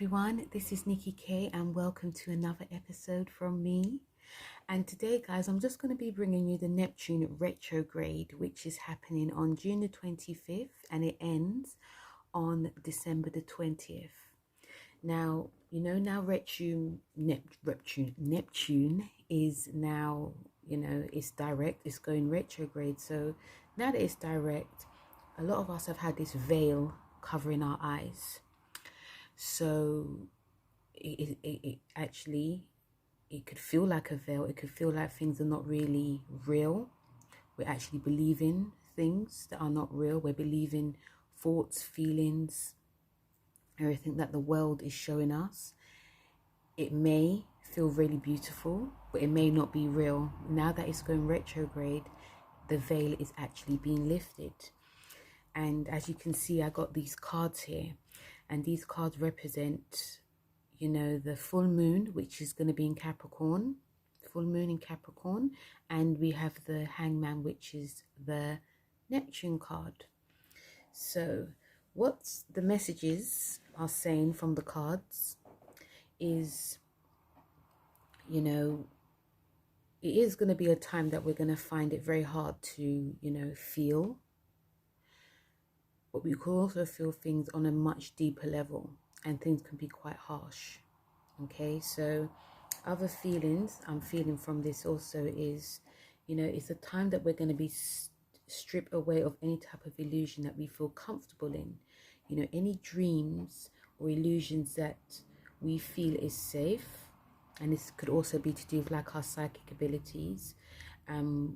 everyone, this is Nikki K and welcome to another episode from me. And today, guys, I'm just going to be bringing you the Neptune retrograde, which is happening on June the 25th and it ends on December the 20th. Now, you know, now Neptune is now, it's direct, it's going retrograde. So now that it's direct, a lot of us have had this veil covering our eyes. So it actually, it could feel like a veil. It could feel like things are not really real. We're actually believing things that are not real. We're believing thoughts, feelings, everything that the world is showing us. It may feel really beautiful, but it may not be real. Now that it's going retrograde, the veil is actually being lifted. And as you can see, I got these cards here. And these cards represent, the full moon, which is going to be in Capricorn. Full moon in Capricorn. And we have the Hangman, which is the Neptune card. So what the messages are saying from the cards is, it is going to be a time that we're going to find it very hard to, feel. But we could also feel things on a much deeper level, and things can be quite harsh. Okay, so other feelings I'm feeling from this also is, it's a time that we're going to be stripped away of any type of illusion that we feel comfortable in. Any dreams or illusions that we feel is safe, and this could also be to do with like our psychic abilities.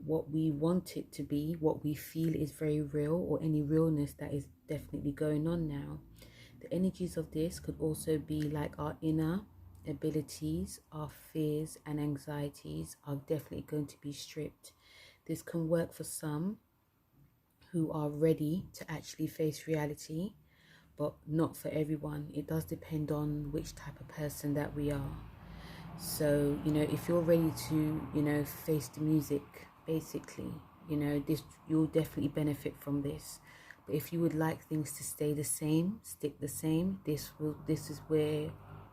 What we want it to be, what we feel is very real, or any realness that is definitely going on now. The energies of this could also be like our inner abilities, our fears and anxieties are definitely going to be stripped. This can work for some who are ready to actually face reality, but not for everyone. It does depend on which type of person that we are. So, if you're ready to, face the music, basically, you'll definitely benefit from this. But if you would like things to stay the same, stick the same, this is where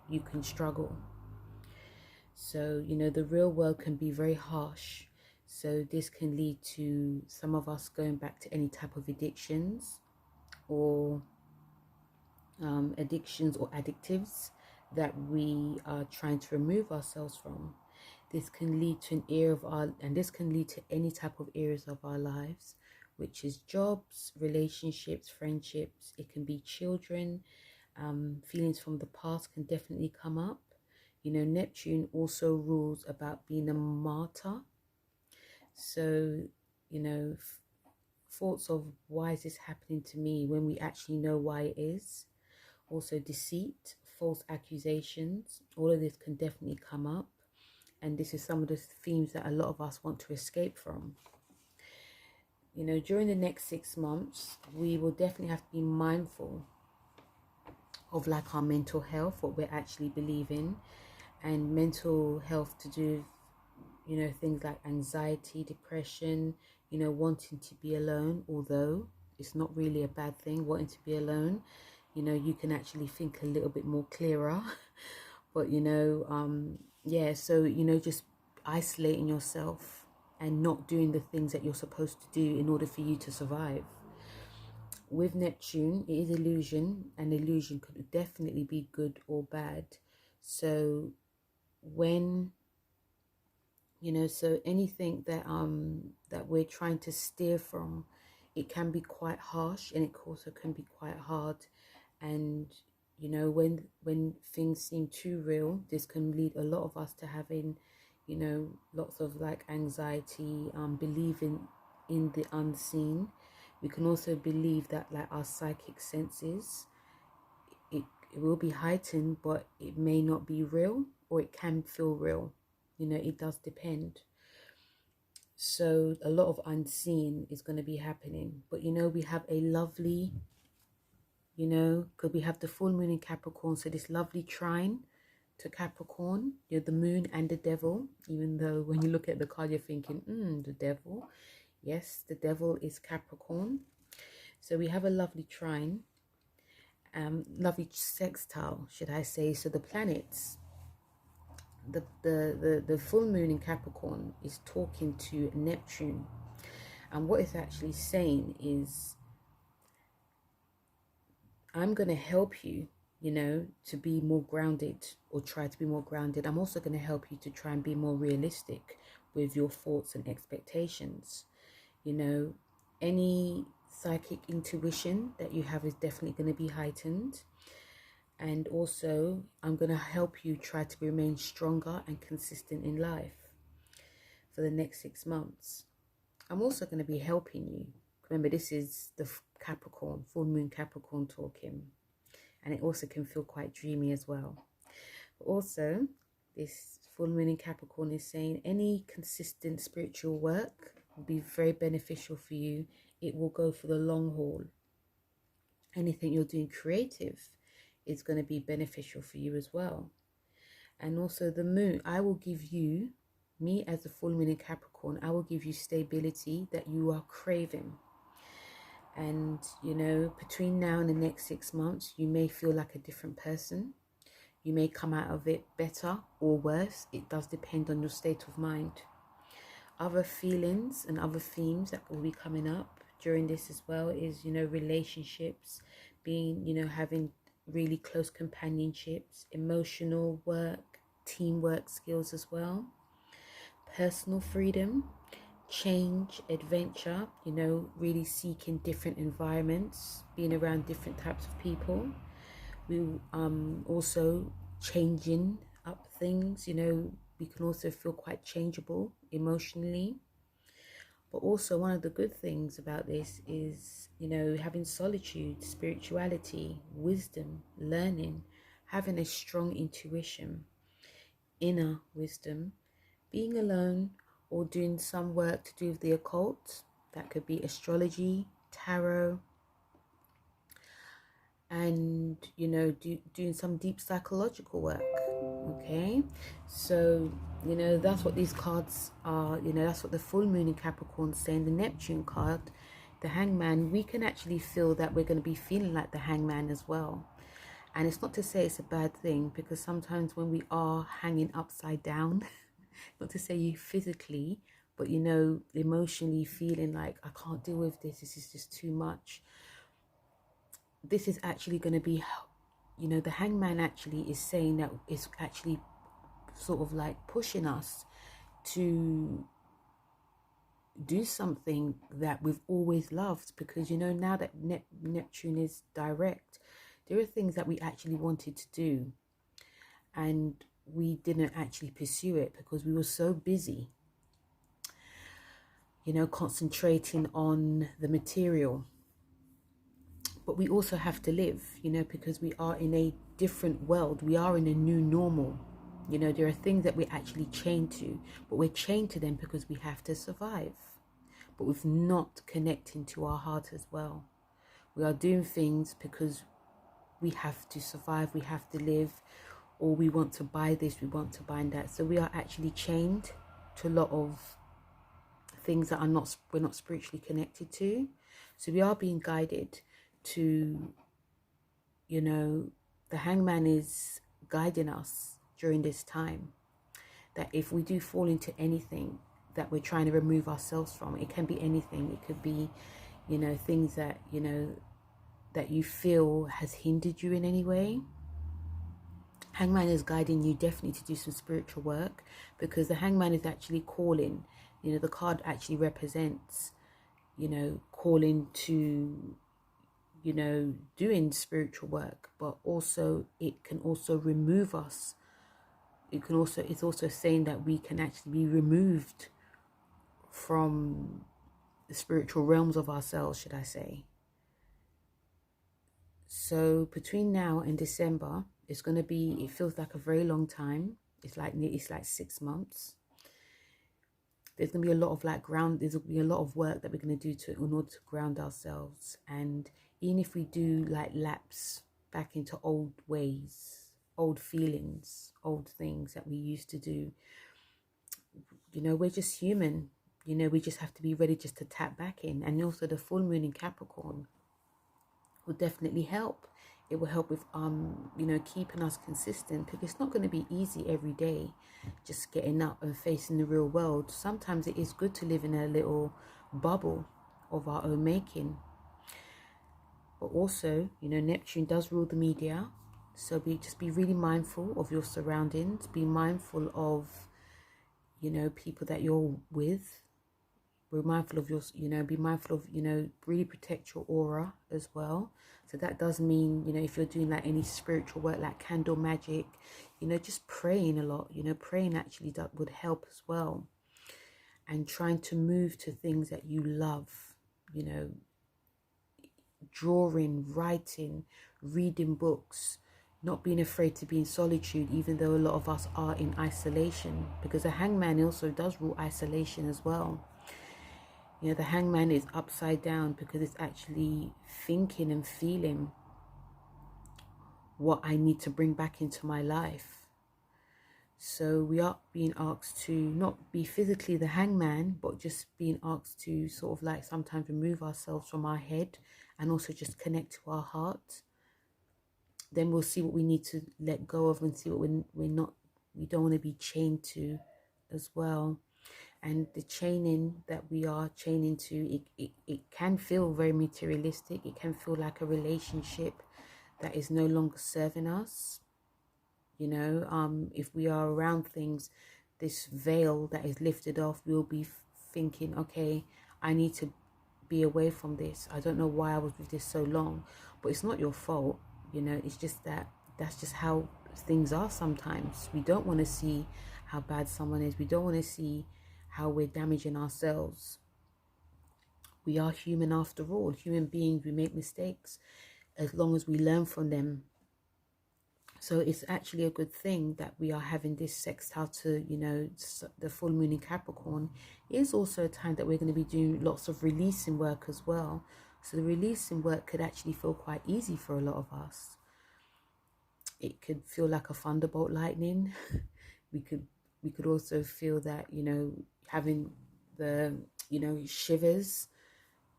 you can struggle. So, the real world can be very harsh. So this can lead to some of us going back to any type of addictions or addictives that we are trying to remove ourselves from. This can lead to this can lead to any type of areas of our lives, which is jobs, relationships, friendships. It can be children. Feelings from the past can definitely come up. Neptune also rules about being a martyr. So, thoughts of why is this happening to me when we actually know why it is. Also deceit, false accusations, all of this can definitely come up. And this is some of the themes that a lot of us want to escape from. During the next 6 months, we will definitely have to be mindful of like our mental health, what we're actually believing. And mental health to do, things like anxiety, depression, wanting to be alone, although it's not really a bad thing, wanting to be alone. You can actually think a little bit more clearer. But, so, just isolating yourself and not doing the things that you're supposed to do in order for you to survive. With Neptune, it is illusion, and illusion could definitely be good or bad. So when, so anything that that we're trying to steer from, it can be quite harsh, and it also can be quite hard. And when things seem too real, this can lead a lot of us to having lots of like anxiety, believing in the unseen. We can also believe that like our psychic senses, it will be heightened, but it may not be real, or it can feel real. It does depend. So a lot of unseen is going to be happening. But we have a lovely, because we have the full moon in Capricorn, so this lovely trine to Capricorn, the moon and the devil. Even though when you look at the card, you're thinking, the devil. Yes, the devil is Capricorn. So we have a lovely trine, lovely sextile, should I say. So the planets, the full moon in Capricorn is talking to Neptune, and what it's actually saying is, I'm going to help you, to be more grounded, or try to be more grounded. I'm also going to help you to try and be more realistic with your thoughts and expectations. Any psychic intuition that you have is definitely going to be heightened. And also, I'm going to help you try to remain stronger and consistent in life for the next 6 months. I'm also going to be helping you. Remember, this is the Capricorn, full moon Capricorn talking. And it also can feel quite dreamy as well. But also, this full moon in Capricorn is saying any consistent spiritual work will be very beneficial for you. It will go for the long haul. Anything you're doing creative is going to be beneficial for you as well. And also the moon, I will give you, me as the full moon in Capricorn, I will give you stability that you are craving. And, between now and the next 6 months, you may feel like a different person. You may come out of it better or worse. It does depend on your state of mind. Other feelings and other themes that will be coming up during this as well is, relationships, being, having really close companionships, emotional work, teamwork skills as well, personal freedom, change, adventure, really seeking different environments, being around different types of people. We also changing up things, we can also feel quite changeable emotionally. But also one of the good things about this is, having solitude, spirituality, wisdom, learning, having a strong intuition, inner wisdom, being alone, or doing some work to do with the occult. That could be astrology, tarot, and doing some deep psychological work. Okay, so that's what these cards are. That's what the full moon in Capricorn is saying. The Neptune card, the Hangman, we can actually feel that we're going to be feeling like the Hangman as well. And it's not to say it's a bad thing, because sometimes when we are hanging upside down, not to say you physically, but emotionally feeling like, I can't deal with this is just too much. This is actually going to be, the Hangman actually is saying that it's actually sort of like pushing us to do something that we've always loved, because now that Neptune is direct, there are things that we actually wanted to do and we didn't actually pursue it because we were so busy, concentrating on the material. But we also have to live, because we are in a different world. We are in a new normal. There are things that we're actually chained to, but we're chained to them because we have to survive. But we're not connecting to our heart as well. We are doing things because we have to survive, we have to live, or we want to buy this, we want to buy that. So we are actually chained to a lot of things that we're not spiritually connected to. So we are being guided to, the Hangman is guiding us during this time, that if we do fall into anything that we're trying to remove ourselves from, it can be anything. It could be, things that, that you feel has hindered you in any way. Hangman is guiding you definitely to do some spiritual work, because the Hangman is actually calling. The card actually represents, calling to, doing spiritual work, but also it can also remove us. It's also saying that we can actually be removed from the spiritual realms of ourselves, should I say. So between now and December, it's going to be, it feels like a very long time. It's like 6 months. There's going to be a lot of there's going to be a lot of work that we're going to do in order to ground ourselves. And even if we do lapse back into old ways, old feelings, old things that we used to do, we're just human. We just have to be ready just to tap back in. And also the full moon in Capricorn will definitely help it will help with you know, keeping us consistent, because it's not going to be easy every day just getting up and facing the real world. Sometimes it is good to live in a little bubble of our own making. But also, you know, Neptune does rule the media, so just be really mindful of your surroundings. Be mindful of, you know, people that you're with. We're mindful of your, you know, be mindful of, you know, really protect your aura as well. So that does mean, you know, if you're doing like any spiritual work, like candle magic, you know, just praying a lot, you know, praying actually that would help as well. And trying to move to things that you love, you know, drawing, writing, reading books, not being afraid to be in solitude, even though a lot of us are in isolation, because the hangman also does rule isolation as well. You know, the hangman is upside down because it's actually thinking and feeling what I need to bring back into my life. So we are being asked to not be physically the hangman, but just being asked to sort of like sometimes remove ourselves from our head and also just connect to our heart. Then we'll see what we need to let go of and see what we don't want to be chained to as well. And the chaining that we are chaining to, it can feel very materialistic. It can feel like a relationship that is no longer serving us. You know, if we are around things, this veil that is lifted off, we'll be thinking, okay, I need to be away from this. I don't know why I was with this so long, but it's not your fault. You know, it's just that's just how things are sometimes. We don't want to see how bad someone is. We don't want to see how we're damaging ourselves. We are human after all. Human beings, we make mistakes as long as we learn from them. So it's actually a good thing that we are having this sextile to, you know, the full moon in Capricorn. It is also a time that we're going to be doing lots of releasing work as well. So the releasing work could actually feel quite easy for a lot of us. It could feel like a thunderbolt lightning. we could also feel that, you know, having the, you know, shivers,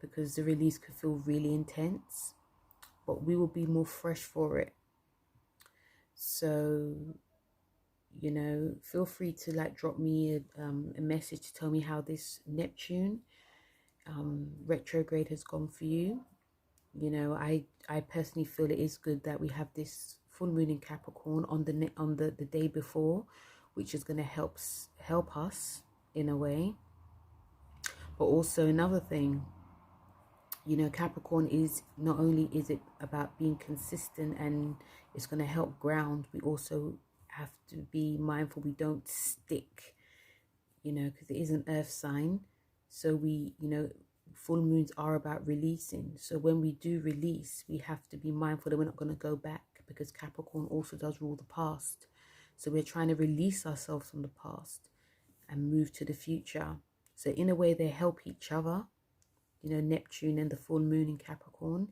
because the release could feel really intense, but we will be more fresh for it. So, you know, feel free to like drop me a message to tell me how this Neptune retrograde has gone for you. You know, I personally feel it is good that we have this full moon in Capricorn on the day before, which is going to help us in a way. But also another thing, you know, Capricorn is not only is it about being consistent and it's going to help ground, we also have to be mindful we don't stick, you know, because it is an earth sign. So we, you know, full moons are about releasing. So when we do release, we have to be mindful that we're not going to go back, because Capricorn also does rule the past. So we're trying to release ourselves from the past and move to the future. So in a way, they help each other. You know, Neptune and the full moon in Capricorn,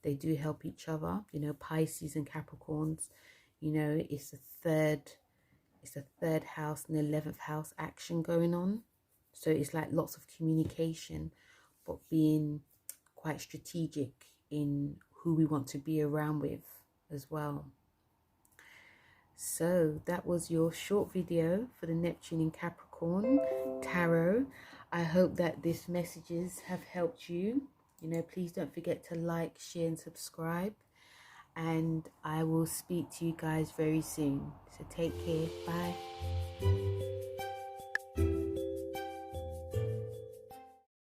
they do help each other. You know, Pisces and Capricorns, you know, it's a third house and 11th house action going on. So it's like lots of communication, but being quite strategic in who we want to be around with as well. So that was your short video for the Neptune in Capricorn tarot. I hope that these messages have helped you. You know, please don't forget to like, share and subscribe. And I will speak to you guys very soon. So take care. Bye.